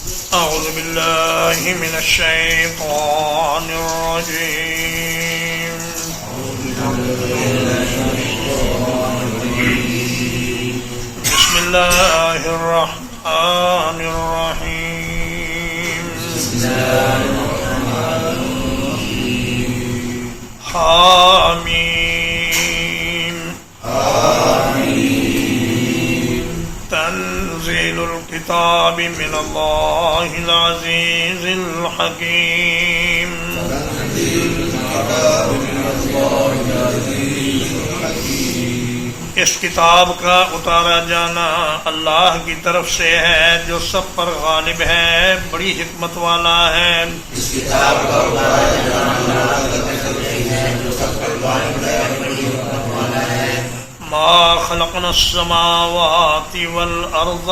أعوذ بالله من الشيطان الرجيم. بسم الله الرحمن الرحيم. حامیم. تنزيل الكتاب من الله العزيز الحكيم. اس کتاب کا اتارا جانا اللہ کی طرف سے ہے جو سب پر غالب ہے، بڑی حکمت والا ہے. اس کتاب کا اتارا جانا اللہ کی طرف سے ہے جو سب پر غالب ہے، بڑی حکمت والا ہے. ما خلقنا السماوات والارض،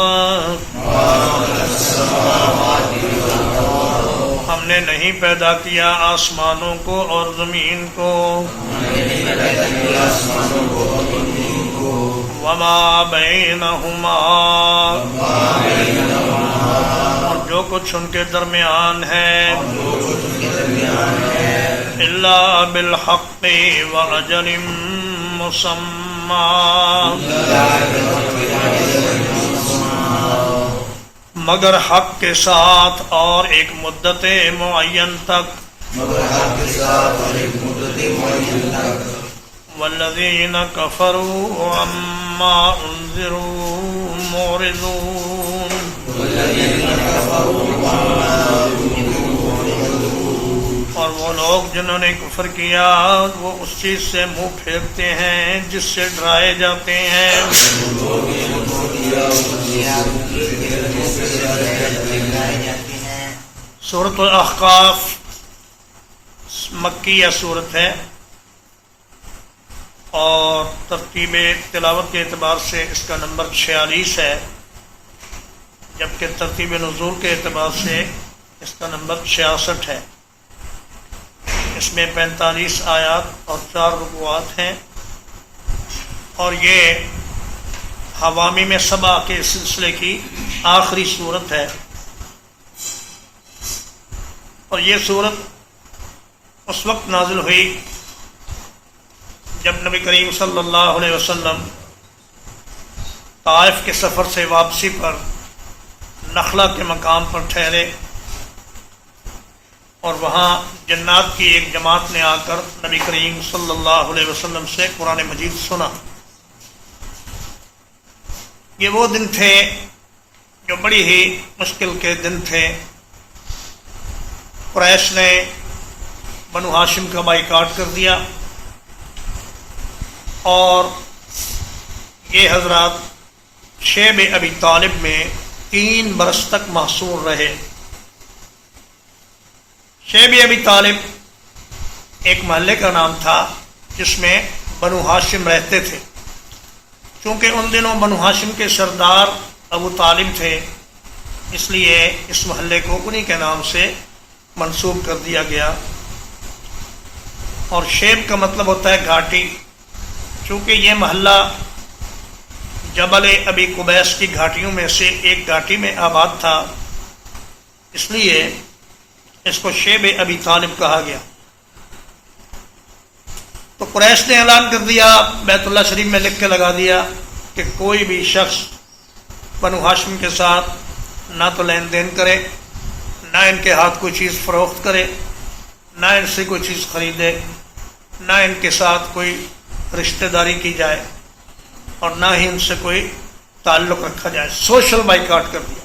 ہم نے نہیں پیدا کیا آسمانوں کو اور زمین کو. وما بینہما، اور جو کچھ ان کے درمیان ہے. الا بالحق واجل مسمى، مگر حق کے ساتھ اور ایک مدت معین تک. والذین کفروا عما انذروا معرضون، اور وہ لوگ جنہوں نے کفر کیا وہ اس چیز سے منہ پھیرتے ہیں جس سے ڈرائے جاتے ہیں. سورۃ الاحقاف مکیہ سورت ہے اور ترتیب تلاوت کے اعتبار سے اس کا نمبر 46 ہے، جبکہ ترتیب نزول کے اعتبار سے اس کا نمبر 66 ہے. اس میں 45 آیات اور 4 رکوعات ہیں، اور یہ حوامیم سبع کے سلسلے کی آخری صورت ہے. اور یہ صورت اس وقت نازل ہوئی جب نبی کریم صلی اللہ علیہ وسلم طائف کے سفر سے واپسی پر نخلا کے مقام پر ٹھہرے، اور وہاں جنات کی ایک جماعت نے آ کر نبی کریم صلی اللہ علیہ وسلم سے قرآن مجید سنا. یہ وہ دن تھے جو بڑی ہی مشکل کے دن تھے. قریش نے بنو ہاشم کا بائیکاٹ کر دیا، اور یہ حضرات شیب ابی طالب میں 3 برس تک محصور رہے. شیب ابی طالب ایک محلے کا نام تھا جس میں بنو ہاشم رہتے تھے. چونکہ ان دنوں بنو ہاشم کے سردار ابو طالب تھے، اس لیے اس محلے کو انہی کے نام سے منسوب کر دیا گیا. اور شیب کا مطلب ہوتا ہے گھاٹی. چونکہ یہ محلہ جبل ابی قبیس کی گھاٹیوں میں سے ایک گھاٹی میں آباد تھا، اس لیے اس کو شیب ابی طالب کہا گیا. تو قریش نے اعلان کر دیا، بیت اللہ شریف میں لکھ کے لگا دیا کہ کوئی بھی شخص بنو ہاشم کے ساتھ نہ تو لین دین کرے، نہ ان کے ہاتھ کوئی چیز فروخت کرے، نہ ان سے کوئی چیز خریدے، نہ ان کے ساتھ کوئی رشتہ داری کی جائے، اور نہ ہی ان سے کوئی تعلق رکھا جائے. سوشل بائیکاٹ کر دیا.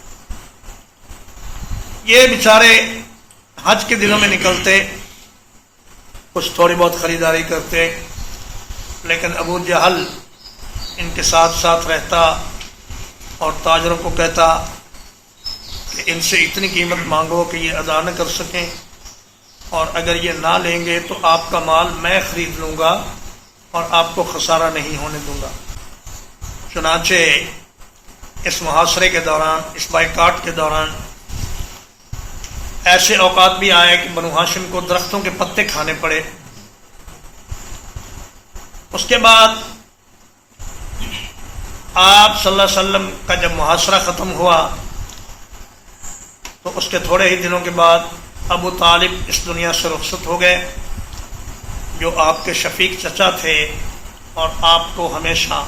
یہ بیچارے حج کے دنوں میں نکلتے، کچھ تھوڑی بہت خریداری کرتے، لیکن ابو جہل ان کے ساتھ ساتھ رہتا اور تاجروں کو کہتا کہ ان سے اتنی قیمت مانگو کہ یہ ادا نہ کر سکیں، اور اگر یہ نہ لیں گے تو آپ کا مال میں خرید لوں گا اور آپ کو خسارہ نہیں ہونے دوں گا. چنانچہ اس محاصرے کے دوران، اس بائیکاٹ کے دوران ایسے اوقات بھی آئے کہ بنو ہاشم کو درختوں کے پتے کھانے پڑے. اس کے بعد آپ صلی اللہ علیہ وسلم کا جب محاصرہ ختم ہوا تو اس کے تھوڑے ہی دنوں کے بعد ابو طالب اس دنیا سے رخصت ہو گئے، جو آپ کے شفیق چچا تھے اور آپ کو ہمیشہ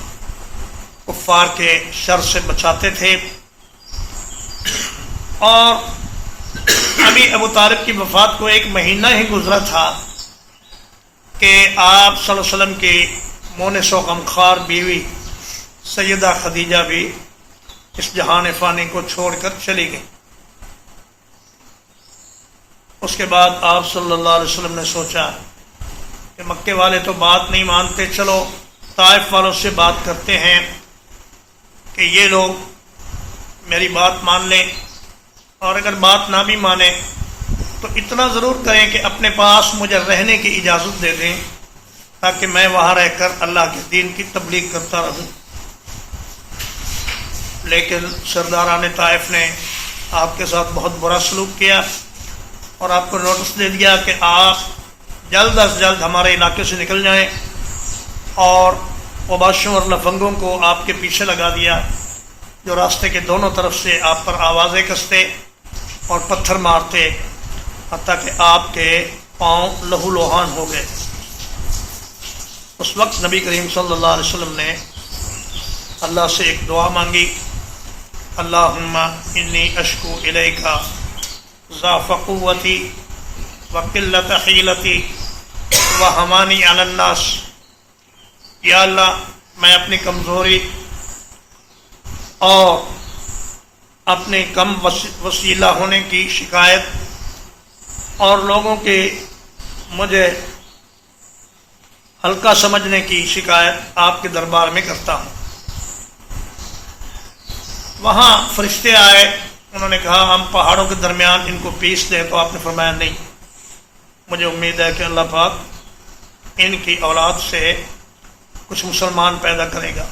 کفار کے شر سے بچاتے تھے۔ اور ابھی ابو طالب کی وفات کو 1 مہینہ ہی گزرا تھا کہ آپ صلی اللہ علیہ وسلم کی مونس و غمخوار بیوی سیدہ خدیجہ بھی اس جہان فانی کو چھوڑ کر چلی گئی۔ اس کے بعد آپ صلی اللہ علیہ وسلم نے سوچا کہ مکے والے تو بات نہیں مانتے، چلو طائف والوں سے بات کرتے ہیں کہ یہ لوگ میری بات مان لیں، اور اگر بات نہ بھی مانیں تو اتنا ضرور کریں کہ اپنے پاس مجھے رہنے کی اجازت دے دیں تاکہ میں وہاں رہ کر اللہ کے دین کی تبلیغ کرتا رہوں۔ لیکن سرداران طائف نے آپ کے ساتھ بہت برا سلوک کیا اور آپ کو نوٹس دے دیا کہ آپ جلد از جلد ہمارے علاقے سے نکل جائیں، اور وباشوں اور لفنگوں کو آپ کے پیچھے لگا دیا جو راستے کے دونوں طرف سے آپ پر آوازیں کستے اور پتھر مارتے، حتیٰ کہ آپ کے پاؤں لہو لوہان ہو گئے۔ اس وقت نبی کریم صلی اللہ علیہ وسلم نے اللہ سے ایک دعا مانگی، اللہم انی اشکو الیک ضعف قوتی وقلت حیلتی وہمانی علی الناس۔ یا اللہ، میں اپنی کمزوری اور اپنے کم وسیلہ ہونے کی شکایت اور لوگوں کے مجھے ہلکا سمجھنے کی شکایت آپ کے دربار میں کرتا ہوں۔ وہاں فرشتے آئے، انہوں نے کہا ہم پہاڑوں کے درمیان ان کو پیس دیں، تو آپ نے فرمایا نہیں، مجھے امید ہے کہ اللہ پاک ان کی اولاد سے کچھ مسلمان پیدا کرے گا۔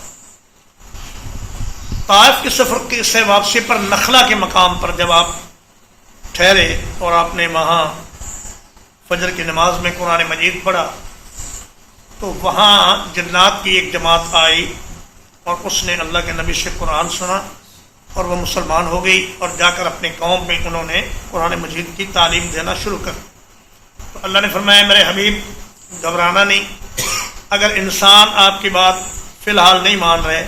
طائف کے سفر سے واپسی پر نخلا کے مقام پر جب آپ ٹھہرے اور آپ نے وہاں فجر کی نماز میں قرآن مجید پڑھا تو وہاں جنات کی ایک جماعت آئی اور اس نے اللہ کے نبی سے قرآن سنا اور وہ مسلمان ہو گئی، اور جا کر اپنے قوم میں انہوں نے قرآن مجید کی تعلیم دینا شروع کر۔ تو اللہ نے فرمایا میرے حبیب گھبرانا نہیں، اگر انسان آپ کی بات فی الحال نہیں مان رہے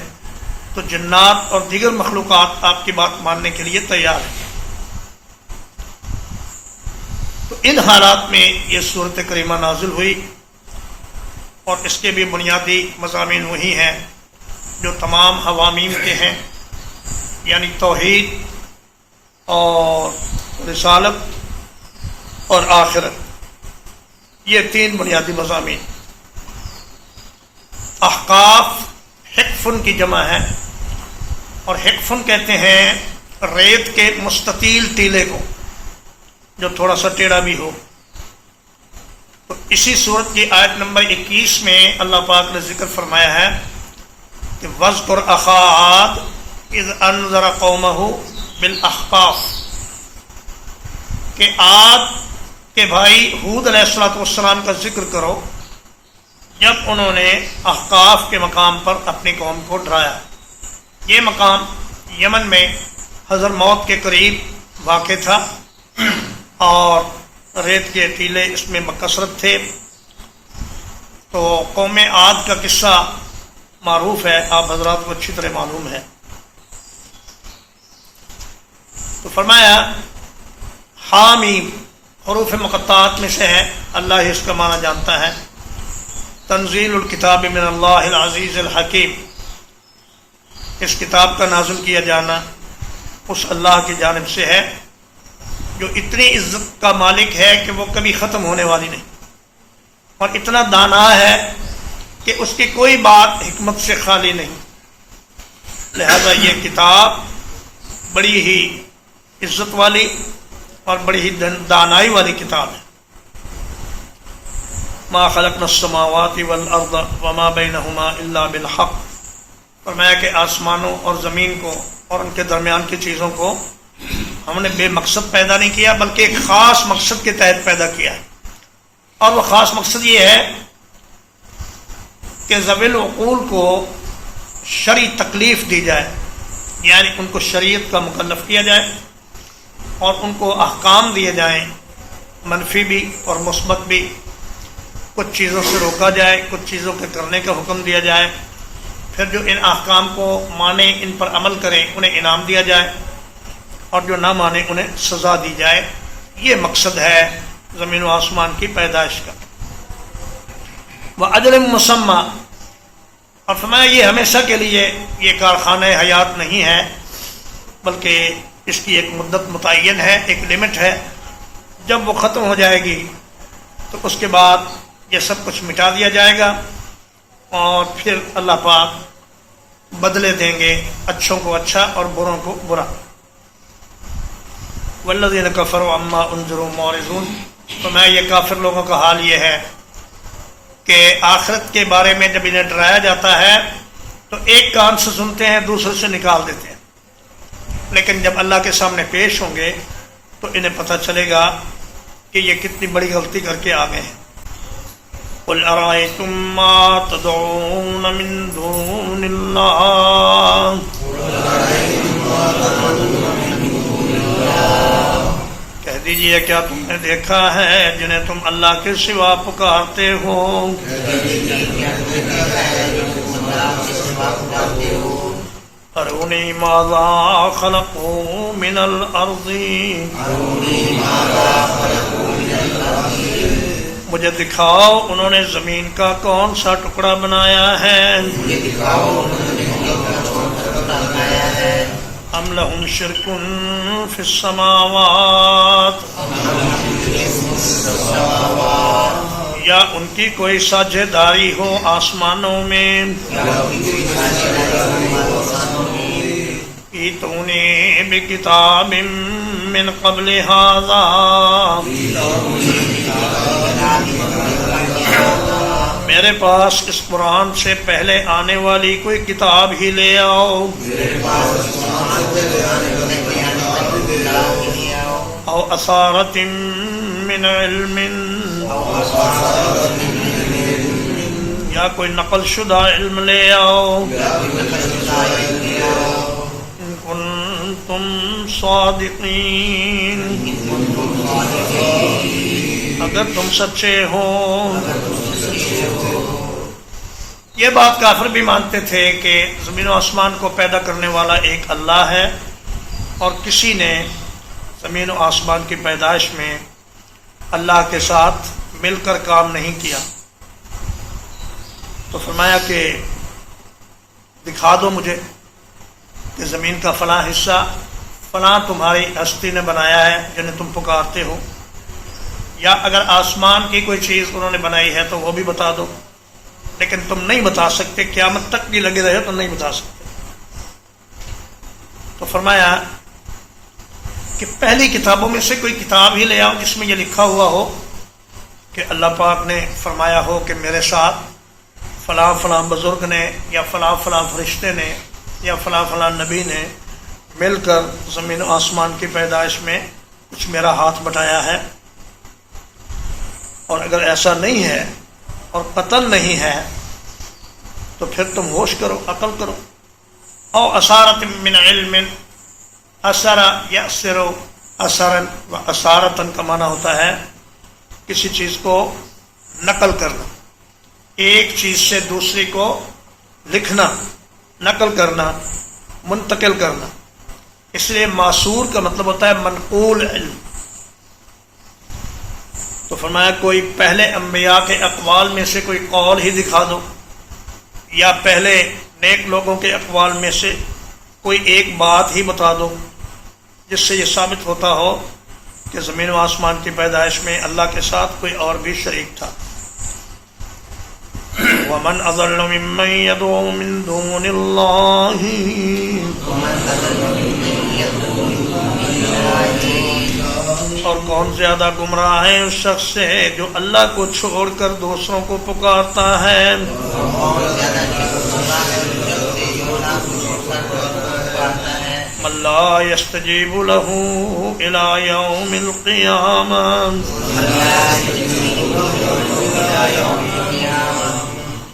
تو جنات اور دیگر مخلوقات آپ کی بات ماننے کے لیے تیار ہیں۔ تو ان حالات میں یہ صورت کریمہ نازل ہوئی، اور اس کے بھی بنیادی مضامین وہی ہیں جو تمام حوامیم کے ہیں، یعنی توحید اور رسالت اور آخرت، یہ 3 بنیادی مضامین۔ احقاف حقفن کی جمع ہے، اور حقفن کہتے ہیں ریت کے مستطیل ٹیلے کو جو تھوڑا سا ٹیڑھا بھی ہو۔ تو اسی صورت کی آیت نمبر 21 میں اللہ پاک نے ذکر فرمایا ہے کہ وَاذْكُرْ أَخَا عَادٍ إِذْ أَنذَرَ قَوْمَهُ بِالْأَحْقَافِ، کہ عاد کے بھائی حود علیہ السلام کا ذکر کرو جب انہوں نے احقاف کے مقام پر اپنی قوم کو ڈرایا۔ یہ مقام یمن میں حضرموت کے قریب واقع تھا، اور ریت کے ٹیلے اس میں بکثرت تھے۔ تو قوم عاد کا قصہ معروف ہے، آپ حضرات کو اچھی طرح معلوم ہے۔ تو فرمایا حامیم حروف مقطعات میں سے ہے، اللہ ہی اس کا معنی جانتا ہے۔ تنزیل الکتاب من اللہ العزیز الحکیم، اس کتاب کا نازل کیا جانا اس اللہ کی جانب سے ہے جو اتنی عزت کا مالک ہے کہ وہ کبھی ختم ہونے والی نہیں، اور اتنا دانا ہے کہ اس کی کوئی بات حکمت سے خالی نہیں، لہذا یہ کتاب بڑی ہی عزت والی اور بڑی ہی دانائی والی کتاب ہے۔ ما خلقنا السماوات والارض وما بینہما الا بالحق، فرمایا کہ آسمانوں اور زمین کو اور ان کے درمیان کی چیزوں کو ہم نے بے مقصد پیدا نہیں کیا، بلکہ ایک خاص مقصد کے تحت پیدا کیا ہے، اور وہ خاص مقصد یہ ہے کہ ذوی العقول کو شرعی تکلیف دی جائے، یعنی ان کو شریعت کا مکلف کیا جائے، اور ان کو احکام دیے جائیں، منفی بھی اور مثبت بھی، کچھ چیزوں سے روکا جائے، کچھ چیزوں کے کرنے کا حکم دیا جائے، پھر جو ان احکام کو مانیں، ان پر عمل کریں، انہیں انعام دیا جائے، اور جو نہ مانیں انہیں سزا دی جائے۔ یہ مقصد ہے زمین و آسمان کی پیدائش کا۔ وَأَجَلٍ مُّسَمًّى، اور فرمایا یہ ہمیشہ کے لیے یہ کارخانہ حیات نہیں ہے، بلکہ اس کی ایک مدت متعین ہے، ایک لمٹ ہے۔ جب وہ ختم ہو جائے گی تو اس کے بعد یہ سب کچھ مٹا دیا جائے گا، اور پھر اللہ پاک بدلے دیں گے، اچھوں کو اچھا اور بروں کو برا۔ والذین کفروا عما انذروا معرضون، تو میں یہ کافر لوگوں کا حال یہ ہے کہ آخرت کے بارے میں جب انہیں ڈرایا جاتا ہے تو ایک کان سے سنتے ہیں، دوسرے سے نکال دیتے ہیں، لیکن جب اللہ کے سامنے پیش ہوں گے تو انہیں پتہ چلے گا کہ یہ کتنی بڑی غلطی کر کے آگئے ہیں۔ قُلْ أَرَأَيْتُمْ مَا تَدْعُونَ مِن دُونِ اللَّهِ، کہہ دیجئے کیا تم نے دیکھا ہے جنہیں تم اللہ کے سوا پکارتے ہو؟ ارونی ماذا خلقوا من الارض، مجھے دکھاؤ انہوں نے زمین کا کون سا ٹکڑا بنایا ہے۔ ام لہم شرک فی السماوات، یا ان کی کوئی ساجھے داری ہو آسمانوں میں۔ ایتونی بکتاب من قبل ھذا، میرے پاس اس قرآن سے پہلے آنے والی کوئی کتاب ہی لے آؤ۔ او اثارۃ من علم، یا کوئی نقل شدہ علم لے آؤ۔ ان کنتم صادقین، اگر تم سچے ہو۔ یہ بات کافر بھی مانتے تھے کہ زمین و آسمان کو پیدا کرنے والا ایک اللہ ہے، اور کسی نے زمین و آسمان کی پیدائش میں اللہ کے ساتھ مل کر کام نہیں کیا۔ تو فرمایا کہ دکھا دو مجھے کہ زمین کا فلاں حصہ فلاں تمہاری ہستی نے بنایا ہے جنہیں تم پکارتے ہو، یا اگر آسمان کی کوئی چیز انہوں نے بنائی ہے تو وہ بھی بتا دو، لیکن تم نہیں بتا سکتے، قیامت تک بھی لگے رہے تو نہیں بتا سکتے۔ تو فرمایا کہ پہلی کتابوں میں سے کوئی کتاب ہی لے آؤ جس میں یہ لکھا ہوا ہو کہ اللہ پاک نے فرمایا ہو کہ میرے ساتھ فلاں فلاں بزرگ نے، یا فلاں فلاں فرشتے نے، یا فلاں فلاں نبی نے مل کر زمین و آسمان کی پیدائش میں کچھ میرا ہاتھ بٹایا ہے۔ اور اگر ایسا نہیں ہے اور قطن نہیں ہے تو پھر تم ہوش کرو، عقل کرو۔ او اثارت من علم، اثر یأثر اثرا و اثارتن کا معنی ہوتا ہے کسی چیز کو نقل کرنا، ایک چیز سے دوسری کو لکھنا، نقل کرنا، منتقل کرنا۔ اس لیے معصور کا مطلب ہوتا ہے منقول علم۔ تو فرمایا کوئی پہلے انبیاء کے اقوال میں سے کوئی قول ہی دکھا دو، یا پہلے نیک لوگوں کے اقوال میں سے کوئی ایک بات ہی بتا دو جس سے یہ ثابت ہوتا ہو کہ زمین و آسمان کی پیدائش میں اللہ کے ساتھ کوئی اور بھی شریک تھا۔ وَمَنْ أَضَلُّ مِمَّنْ يَدْعُو مِن دُونِ اللَّهِ، اور کون زیادہ گمراہ ہے اس شخص سے جو اللہ کو چھوڑ کر دوسروں کو پکارتا ہے۔ مَن لَا يَسْتَجِيبُ لَهُ إِلَى يَوْمِ الْقِيَامَةِ،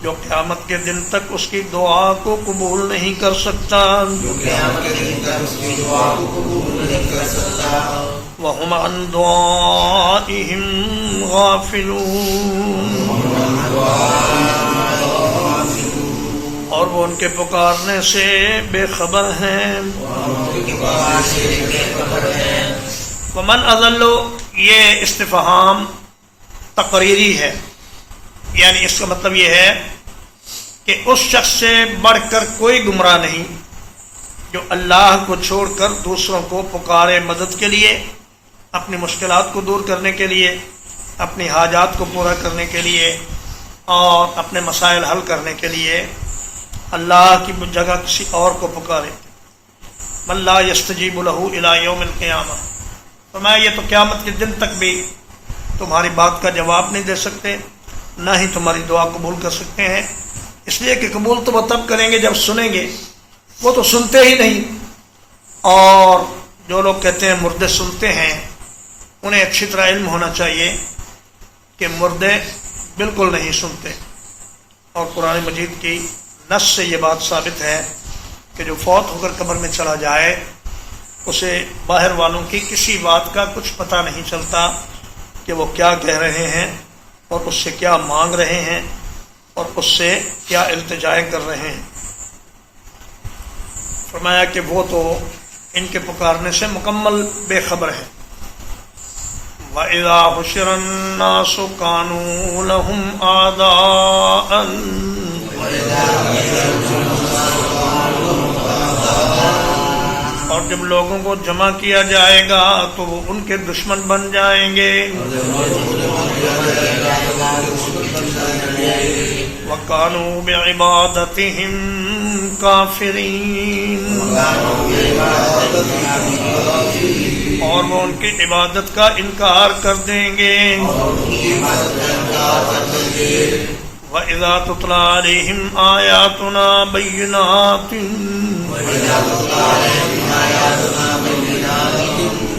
جو قیامت کے دن تک اس کی دعا کو قبول نہیں کر سکتا، جو قیامت کے دن تک اس کی دعا کو قبول نہیں کر سکتا، وَهُمْ عَنْ دُعَائِهِمْ غَافِلُونَ، اور وہ ان کے پکارنے سے بے خبر ہیں۔ وَمَنْ أَضَلُّ، یہ استفہام تقریری ہے، یعنی اس کا مطلب یہ ہے کہ اس شخص سے بڑھ کر کوئی گمراہ نہیں جو اللہ کو چھوڑ کر دوسروں کو پکارے مدد کے لیے، اپنی مشکلات کو دور کرنے کے لیے، اپنی حاجات کو پورا کرنے کے لیے اور اپنے مسائل حل کرنے کے لیے اللہ کی جگہ کسی اور کو پکارے۔ من لا یستجیب لہ الی یوم القیامہ، فرمایا یہ تو قیامت کے دن تک بھی تمہاری بات کا جواب نہیں دے سکتے، نہ ہی تمہاری دعا قبول کر سکتے ہیں، اس لیے کہ قبول تو وہ تب کریں گے جب سنیں گے، وہ تو سنتے ہی نہیں۔ اور جو لوگ کہتے ہیں مردے سنتے ہیں، انہیں اچھی طرح علم ہونا چاہیے کہ مردے بالکل نہیں سنتے، اور قرآن مجید کی نص سے یہ بات ثابت ہے کہ جو فوت ہو کر قبر میں چلا جائے اسے باہر والوں کی کسی بات کا کچھ پتہ نہیں چلتا کہ وہ کیا کہہ رہے ہیں اور اس سے کیا مانگ رہے ہیں اور اس سے کیا التجائیں کر رہے ہیں۔ فرمایا کہ وہ تو ان کے پکارنے سے مکمل بے خبر ہے۔ وَإِذَا حُشِرَ النَّاسُ كَانُوا لَهُمْ أَعْدَاءً، اور جب لوگوں کو جمع کیا جائے گا تو وہ ان کے دشمن بن جائیں گے۔ وَكَانُوا بِعِبَادَتِهِمْ كَافِرِينَ، اور وہ ان کی عبادت کا انکار کر دیں گے۔ وَإِذَا تُتْلَىٰ عَلَيْهِمْ آيَاتُنَا بَيِّنَاتٍ،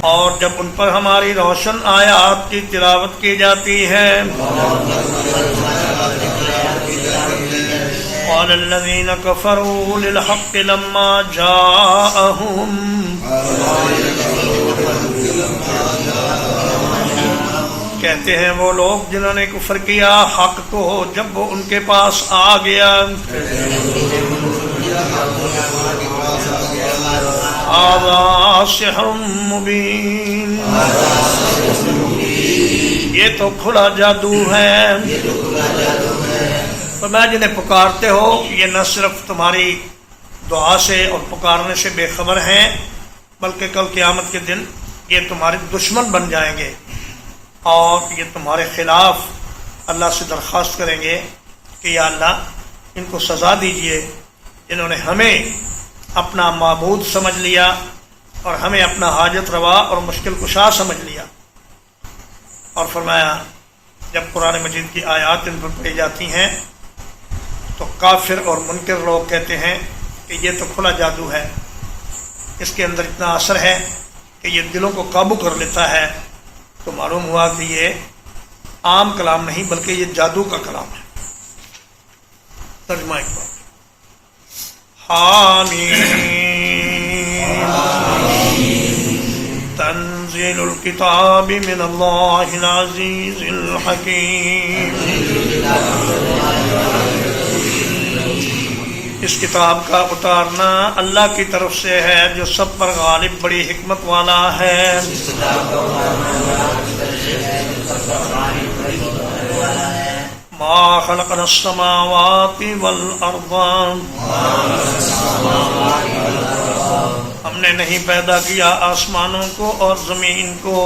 اور جب ان پر ہماری روشن آیات کی تلاوت کی جاتی ہے، قَالَ الَّذِينَ كَفَرُوا لِلْحَقِّ لَمَّا جَاءَهُمْ، کہتے ہیں وہ لوگ جنہوں نے کفر کیا حق کو جب وہ ان کے پاس آ گیا، هَٰذَا سِحْرٌ مُّبِينٌ، یہ تو کھلا جادو ہے۔ فرمایا جنہیں پکارتے ہو یہ نہ صرف تمہاری دعا سے اور پکارنے سے بے خبر ہیں، بلکہ کل قیامت کے دن یہ تمہارے دشمن بن جائیں گے اور یہ تمہارے خلاف اللہ سے درخواست کریں گے کہ یا اللہ ان کو سزا دیجئے جنہوں نے ہمیں اپنا معبود سمجھ لیا اور ہمیں اپنا حاجت روا اور مشکل کشا سمجھ لیا۔ اور فرمایا جب قرآن مجید کی آیات ان پر پڑھی جاتی ہیں تو کافر اور منکر لوگ کہتے ہیں کہ یہ تو کھلا جادو ہے، اس کے اندر اتنا اثر ہے کہ یہ دلوں کو قابو کر لیتا ہے، تو معلوم ہوا کہ یہ عام کلام نہیں بلکہ یہ جادو کا کلام ہے۔ ترجمہ ایک بار، حامیم تنزیل الکتاب من اللہ العزیز الحکیم، اس کتاب کا اتارنا اللہ کی طرف سے ہے جو سب پر غالب بڑی حکمت والا ہے۔ ما خلقنا السماوات والارض، ہم نے نہیں پیدا کیا آسمانوں کو اور زمین کو،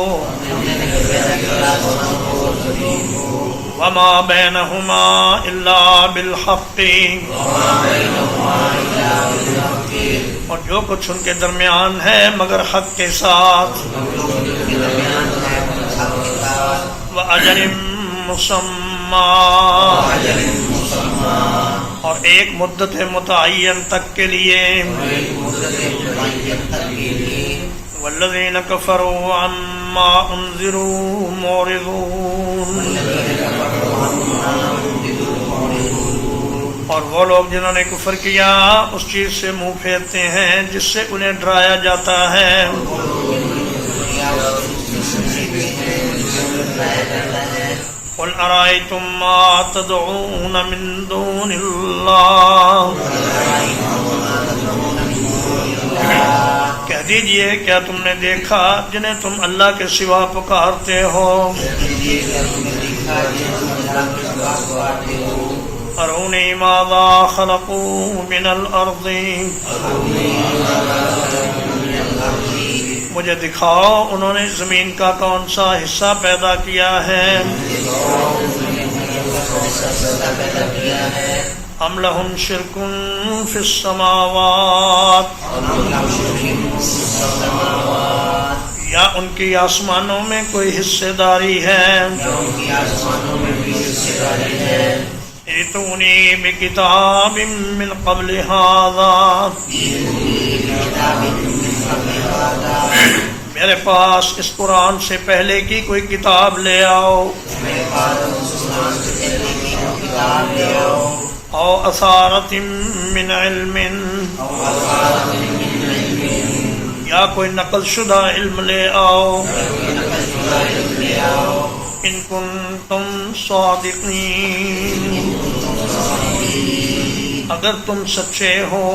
وما بینہما الا بالحق، اور جو کچھ ان کے درمیان ہے مگر حق کے ساتھ، وأجل مسمى، اور ایک مدت متعین تک کے لیے، والذین کفروا عما انذروا معرضون، اور وہ لوگ جنہوں نے کفر کیا اس چیز سے منہ پھیرتے ہیں جس سے انہیں ڈرایا جاتا ہے. قل ارأيتم ما تدعون من دون اللہ، کہہ دیجئے کیا تم نے دیکھا جنہیں تم اللہ کے سوا پکارتے ہو؟ ارونی ماذا خلقوا من الارض، مجھے دکھاؤ انہوں نے زمین کا کون سا حصہ پیدا کیا ہے. ام لہم شرک فی السماوات، یا ان کی آسمانوں میں کوئی حصے داری ہے. ایتونی بکتاب من قبل ھذا، میرے پاس اس قرآن سے پہلے کی کوئی کتاب لے آؤ. او اثارت من علم، یا کوئی نقل شدہ علم لے آؤ. ان کنتم صادقین، اگر تم سچے ہو.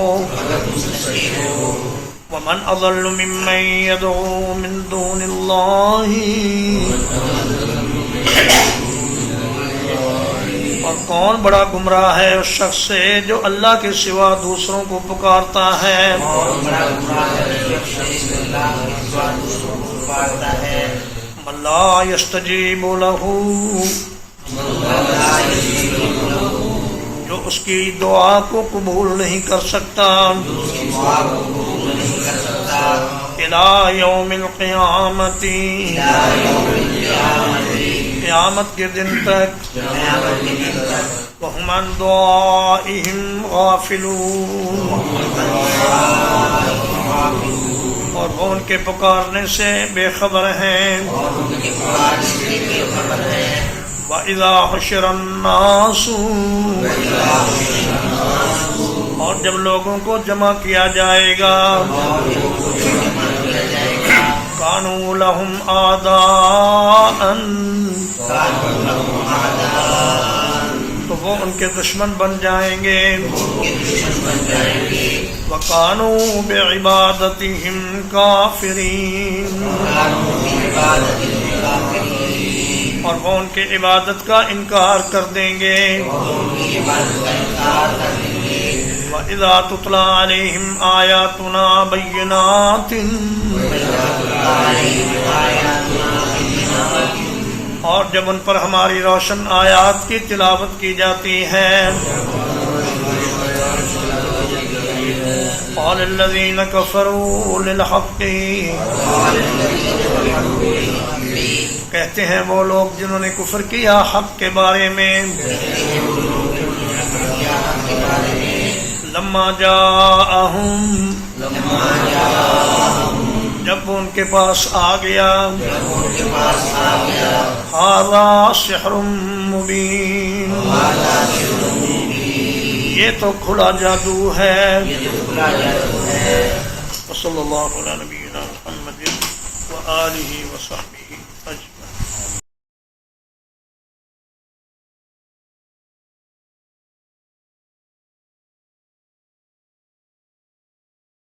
ومن اضل ممن يدعو من دون اللہ، اور کون بڑا گمراہ ہے اس شخص سے جو اللہ کے سوا دوسروں کو پکارتا ہے. من لا يستجیب له، جو اس کی دعا کو قبول نہیں کر سکتا. الى یوم القیامت، قیامت کے دن تک. وهم عن دعائهم غافلون، اور وہ ان کے پکارنے سے بے خبر ہیں. وَإِذَا حُشِرَ النَّاسُ، اور جب لوگوں کو جمع کیا جائے گا. كَانُوا لَهُمْ أَعْدَاءً، تو وہ ان کے دشمن بن جائیں گے. وَكَانُوا بِعِبَادَتِهِمْ كَافِرِينَ، اور وہ ان کے عبادت کا انکار کر دیں گے. وَإِذَا تُتْلَى عَلَيْهِمْ آيَاتُنَا بَيِّنَاتٍ، اور جب ان پر ہماری روشن آیات کی تلاوت کی جاتی ہے. قال الذين كفروا للحق، کہتے ہیں وہ لوگ جنہوں نے کفر کیا حق کے بارے میں. لما جاءہم، جب وہ ان کے پاس آ گیا. ھذا سحر مبین، یہ تو کھلا جادو ہے. وصلی اللہ علی نبینا محمد وآلہ وصحبہ.